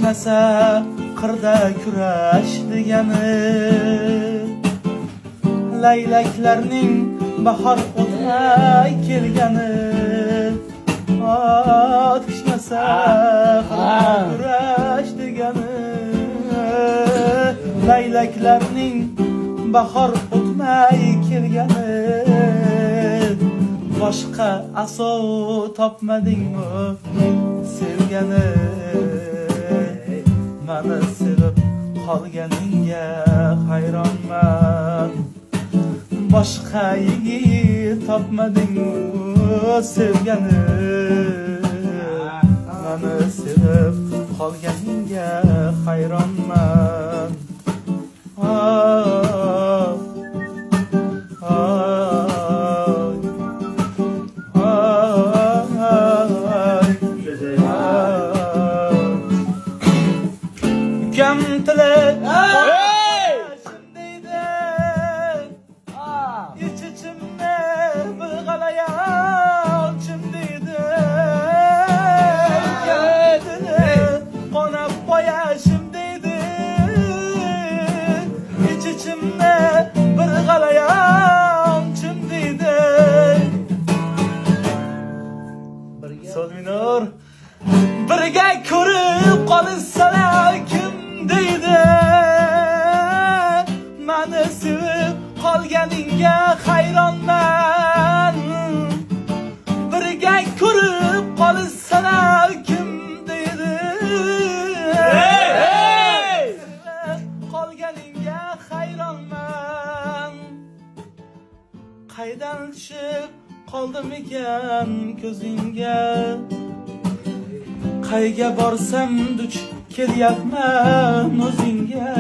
Kechmasa qirda kurash degani, laylaklarning bahor o'tmay kelgani. Kechmasa qirda kurash degani, laylaklarning bahor o'tmay kelgani. Boshqa asov topmadingmi sevgani? Mani sevib qolganingga hayronman. Boshqa yigit topmadingmi sevgani? Mani sevib qolganingga hayronman. Ukam tili shundaydi, ich-ichimni bilg'alayolchim deydi. Ukam tili qonab qo'yashim deydi, ich-ichimni bilg'alayolchim deydi. Sol minor birga ko'rib qolsalar kim deydi? Mani sevib qolganingga hayronman. Birga ko'rib qolsalar kim deydi? Sevib qolganingga hayronman. Qaydan tushib qoldimikan ko'zingga? Qayga borsam duch kelyapman o'zingga.